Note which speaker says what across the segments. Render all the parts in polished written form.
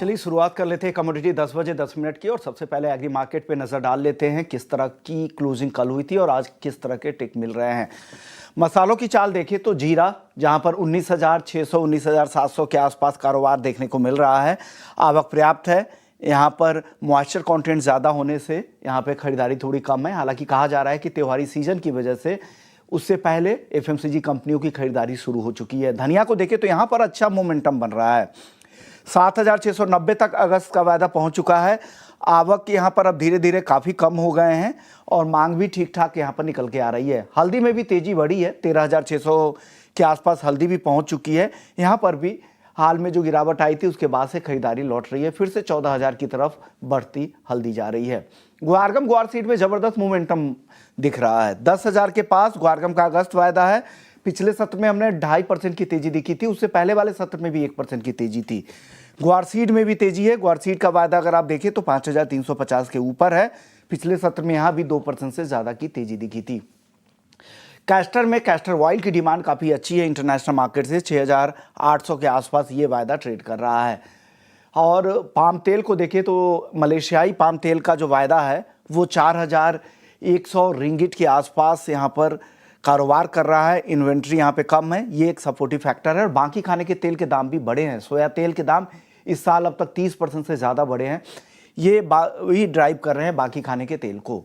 Speaker 1: चलिए शुरुआत कर लेते हैं कमोडिटी 10 बजे 10 मिनट की। और सबसे पहले एग्री मार्केट पे नज़र डाल लेते हैं किस तरह की क्लोजिंग कल हुई थी और आज किस तरह के टिक मिल रहे हैं। मसालों की चाल देखें तो जीरा जहां पर 19,600 19,700 के आसपास कारोबार देखने को मिल रहा है। आवक पर्याप्त है, यहाँ पर मॉइस्चर कंटेंट ज़्यादा होने से यहाँ पे खरीदारी थोड़ी कम है। हालांकि कहा जा रहा है कि त्योहारी सीजन की वजह से उससे पहले एफएमसीजी कंपनियों की खरीदारी शुरू हो चुकी है। धनिया को देखें तो यहाँ पर अच्छा मोमेंटम बन रहा है, 7,690 तक अगस्त का वायदा पहुंच चुका है। आवक यहाँ पर अब धीरे धीरे काफ़ी कम हो गए हैं और मांग भी ठीक ठाक यहाँ पर निकल के आ रही है। हल्दी में भी तेज़ी बढ़ी है, 13,600 के आसपास हल्दी भी पहुंच चुकी है। यहाँ पर भी हाल में जो गिरावट आई थी उसके बाद से खरीदारी लौट रही है, फिर से 14,000 की तरफ बढ़ती हल्दी जा रही है। ग्वारगम ग्वार सीड में ज़बरदस्त मोमेंटम दिख रहा है, 10,000 के पास ग्वारगम का अगस्त वायदा है। पिछले सत्र में हमने 2.5% की तेजी दिखी थी, उससे पहले वाले सत्र में भी 1% की तेजी थी। ग्वार सीड में भी तेजी है, ग्वार सीड का वायदा अगर आप देखें तो 5,350 के ऊपर है। पिछले सत्र में यहाँ भी 2% से ज़्यादा की तेजी दिखी थी। कैस्टर में कैस्टर ऑयल की डिमांड काफ़ी अच्छी है इंटरनेशनल मार्केट से, 6,800 के आसपास ये वायदा ट्रेड कर रहा है। और पाम तेल को देखें तो मलेशियाई पाम तेल का जो वायदा है वो 4,100 रिंगिट के आसपास यहाँ पर कारोबार कर रहा है। इन्वेंट्री यहाँ पे कम है, ये एक सपोर्टिव फैक्टर है। और बाकी खाने के तेल के दाम भी बढ़े हैं, सोया तेल के दाम इस साल अब तक 30% से ज़्यादा बढ़े हैं, ये वही ड्राइव कर रहे हैं बाकी खाने के तेल को।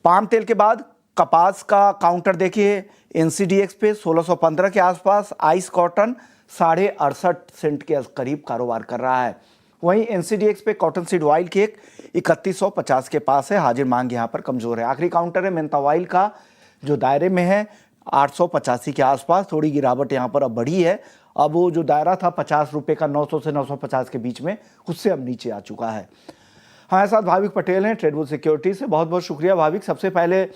Speaker 1: पाम तेल के बाद कपास का काउंटर देखिए, एनसीडीएक्स पे 1615 के आसपास, आइस कॉटन 68.5 सेंट के करीब कारोबार कर रहा है। वहीं एनसीडीएक्स पे कॉटन सीड ऑयल की एक 3150 के पास है। हाजिर मांग यहाँ पर कमज़ोर है। आखिरी काउंटर है मेंथा ऑयल का, जो दायरे में है 885 के आसपास। थोड़ी गिरावट यहाँ पर अब बढ़ी है, अब वो जो दायरा था 50 रुपये का 900 से 950 के बीच में, उससे अब नीचे आ चुका है। हमारे साथ भाविक पटेल हैं ट्रेडबुल सिक्योरिटी से, बहुत बहुत शुक्रिया भाविक। सबसे पहले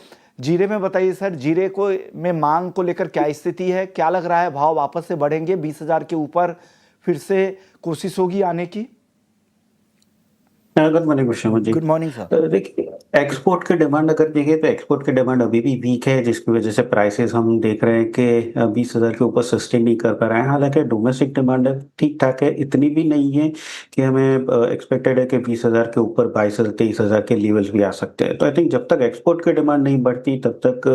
Speaker 1: जीरे में बताइए सर, जीरे को में मांग को लेकर क्या स्थिति है, क्या लग रहा है भाव वापस से बढ़ेंगे, 20,000 के ऊपर फिर से कोशिश होगी आने की?
Speaker 2: Good morning Vishwanath ji.
Speaker 1: Good morning sir.
Speaker 2: तो देखिए, एक्सपोर्ट की डिमांड अगर देखें तो एक्सपोर्ट की डिमांड अभी भी वीक है, जिसकी वजह से प्राइसेस हम देख रहे हैं कि 20,000 के ऊपर सस्टेन नहीं कर पा रहे हैं। हालांकि डोमेस्टिक डिमांड ठीक ठाक है, इतनी भी नहीं है कि हमें एक्सपेक्टेड है कि 20,000 के ऊपर 22,000-23,000 के लेवल्स भी आ सकते हैं। तो आई थिंक जब तक एक्सपोर्ट की डिमांड नहीं बढ़ती तब तक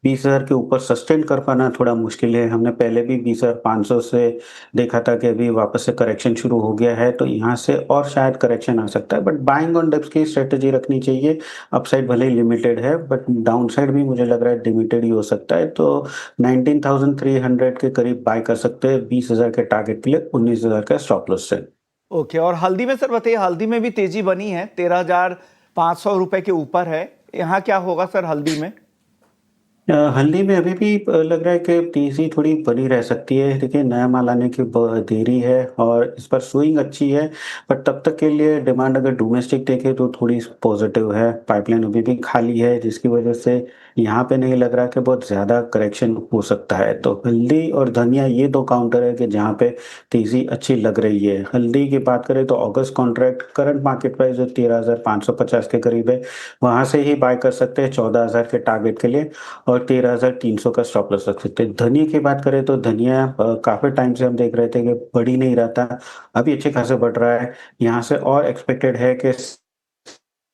Speaker 2: 20,000 के ऊपर सस्टेन कर पाना थोड़ा मुश्किल है। हमने पहले भी 20,500 से देखा था कि अभी वापस से करेक्शन शुरू हो गया है, तो यहाँ से और शायद करेक्शन आ सकता है। बट बाइंग ऑन डिप्स की स्ट्रेटेजी रखनी चाहिए। अपसाइड भले ही लिमिटेड है, बट डाउनसाइड भी मुझे लग रहा है लिमिटेड ही हो सकता है। तो 19,300 के करीब बाय कर सकते हैं 20,000 के टारगेट के लिए 19,000 का स्टॉप लॉस से।
Speaker 1: ओके, और हल्दी में सर बताइए, हल्दी में भी तेजी बनी है, 13,500 रुपए के ऊपर है। यहाँ क्या होगा सर हल्दी में?
Speaker 2: हल्दी में अभी भी लग रहा है कि तेज़ी थोड़ी बनी रह सकती है। देखिए, नया माल आने की देरी है और इस पर स्विंग अच्छी है, बट तब तक के लिए डिमांड अगर डोमेस्टिक देखें तो थोड़ी पॉजिटिव है। पाइपलाइन अभी भी खाली है, जिसकी वजह से यहाँ पे नहीं लग रहा कि बहुत ज़्यादा करेक्शन हो सकता है। तो हल्दी और धनिया ये 2 काउंटर है कि जहाँ पे तेज़ी अच्छी लग रही है। हल्दी की बात करें तो अगस्त कॉन्ट्रैक्ट करंट मार्केट प्राइस जो 13,550 के करीब है, वहाँ से ही बाय कर सकते हैं 14,000 के टारगेट के लिए और 13,300 का स्टॉप लॉस रख सकते हैं। धनिया की बात करें तो धनिया काफ़ी टाइम से हम देख रहे थे कि बढ़ ही नहीं रहा था, अभी अच्छे खासे बढ़ रहा है। यहाँ से और एक्सपेक्टेड है कि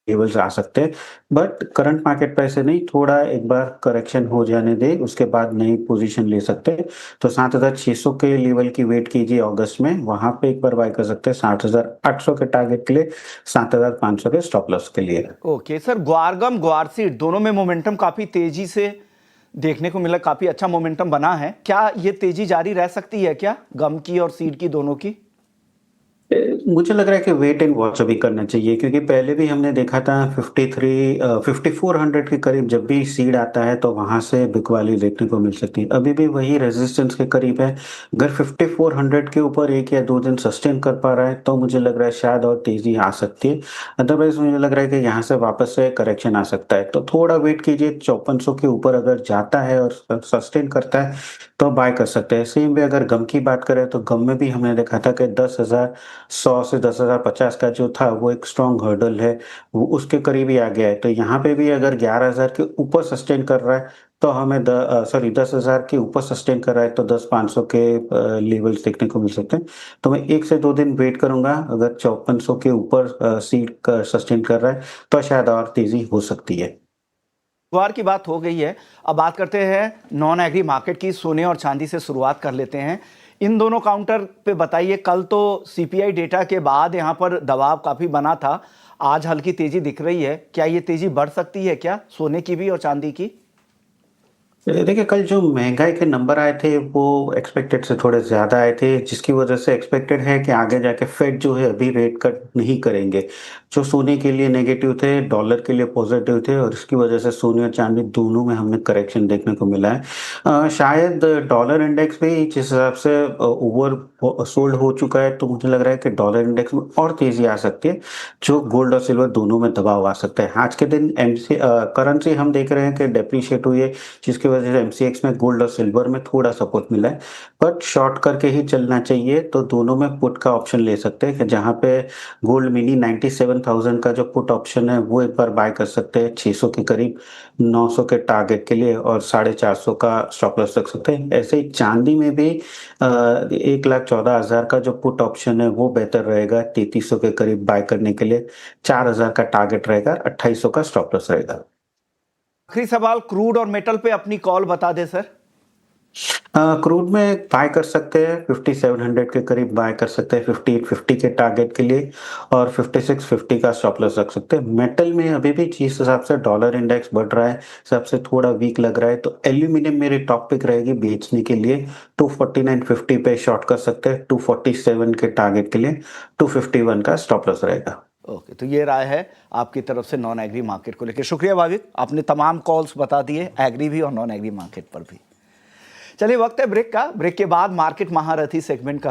Speaker 2: लेवल्स आ सकते हैं, बट करंट मार्केट प्राइस से नहीं, थोड़ा एक बार करेक्शन हो जाने दें, उसके बाद नई पोजीशन ले सकते हैं। तो 7,600 के लेवल की वेट कीजिए अगस्त में, वहाँ पे एक बार बाय कर सकते हैं 7,800 के टारगेट के लिए, 7,500 के स्टॉप लॉस के लिए।
Speaker 1: ओके सर, ग्वारगम ग्वार सीड दोनों में मोमेंटम काफ़ी तेजी से देखने को मिला, काफ़ी अच्छा मोमेंटम बना है। क्या ये तेजी जारी रह सकती है क्या, गम की और सीड की दोनों की?
Speaker 2: मुझे लग रहा है कि वेट एंड वॉच अभी करना चाहिए, क्योंकि पहले भी हमने देखा था 5400 के करीब जब भी सीड आता है तो वहां से बिकवाली देखने को मिल सकती है। अभी भी वही रेजिस्टेंस के करीब है। अगर 5400 के ऊपर 1 या 2 दिन सस्टेन कर पा रहा है तो मुझे लग रहा है शायद और तेजी आ सकती है। अदरवाइज मुझे लग रहा है कि यहाँ से वापस से करेक्शन आ सकता है, तो थोड़ा वेट कीजिए। 5400 के ऊपर अगर जाता है और सस्टेन करता है तो बाय कर सकते हैं। सेम वे अगर गम की बात करें तो गम में भी हमने देखा था कि 10,100 से 10,050 का जो था वो एक स्ट्रॉन्ग हर्डल है, वो उसके करीब ही आ गया है। तो यहाँ पे भी अगर 11,000 के ऊपर सस्टेन कर रहा है तो हमें 10,000 के ऊपर सस्टेन कर रहा है तो 10,500 के लेवल्स देखने को मिल सकते हैं। तो मैं 1 से 2 दिन वेट करूँगा, अगर 5400 के ऊपर सीट का सस्टेन कर रहा है तो शायद और तेज़ी हो सकती है।
Speaker 1: बुधवार की बात हो गई है। अब बात करते हैं नॉन एग्री मार्केट की। सोने और चांदी से शुरुआत कर लेते हैं। इन दोनों काउंटर पे बताइए, कल तो सीपीआई डेटा के बाद यहाँ पर दबाव काफ़ी बना था, आज हल्की तेज़ी दिख रही है। क्या ये तेज़ी बढ़ सकती है क्या, सोने की भी और चांदी की?
Speaker 2: देखिए, कल जो महँगाई के नंबर आए थे वो एक्सपेक्टेड से थोड़े ज़्यादा आए थे, जिसकी वज़ह से एक्सपेक्टेड है कि आगे जाके फेड जो है अभी रेट कट नहीं करेंगे। जो सोने के लिए नेगेटिव थे, डॉलर के लिए पॉज़िटिव थे और इसकी वज़ह से सोने और चाँदी दोनों में हमें करेक्शन देखने को मिला है। शायद डॉलर इंडेक्स भी जिस हिसाब से ओवर सोल्ड हो चुका है, तो मुझे लग रहा है कि डॉलर इंडेक्स में और तेज़ी आ सकती है, जो गोल्ड और सिल्वर दोनों में दबाव आ सकता है। आज के दिन करेंसी हम देख रहे हैं कि डेप्रिशिएट हुई है, जिसकी वजह से एमसीएक्स में गोल्ड और सिल्वर में थोड़ा सपोर्ट मिला है, बट शॉर्ट करके ही चलना चाहिए। तो दोनों में पुट का ऑप्शन ले सकते हैं कि जहाँ पे गोल्ड मिनी 97,000 का जो पुट ऑप्शन है वो एक बार बाय कर सकते हैं 600 के करीब, 900 के टारगेट के लिए और 450 का स्टॉप लॉस रख सकते हैं। ऐसे ही चांदी में भी 1,14,000 का जो पुट ऑप्शन है वो बेहतर रहेगा, 3300 के करीब बाय करने के लिए 4,000 का टारगेट रहेगा, 2,800 का स्टॉप लॉस रहेगा।
Speaker 1: आखिरी सवाल, क्रूड और मेटल पे अपनी कॉल बता दें सर।
Speaker 2: क्रूड में बाय कर सकते हैं, 5700 के करीब बाय कर सकते हैं, 5850 के टारगेट के लिए और 5650 का स्टॉप लॉस रख सकते हैं। मेटल में अभी भी जिस हिसाब से डॉलर इंडेक्स बढ़ रहा है, सबसे थोड़ा वीक लग रहा है, तो एल्यूमीनियम मेरी टॉप पिक रहेगी बेचने के लिए। 249.50 पे शॉर्ट कर सकते हैं, 247 के टारगेट के लिए, 251 का स्टॉप लॉस रहेगा।
Speaker 1: ओके, तो ये राय है आपकी तरफ से नॉन एग्री मार्केट को लेकर। शुक्रिया भाविक, आपने तमाम कॉल्स बता दिए, एग्री भी और नॉन एग्री मार्केट पर भी। चलिए, वक्त है ब्रेक का। ब्रेक के बाद मार्केट महारथी सेगमेंट का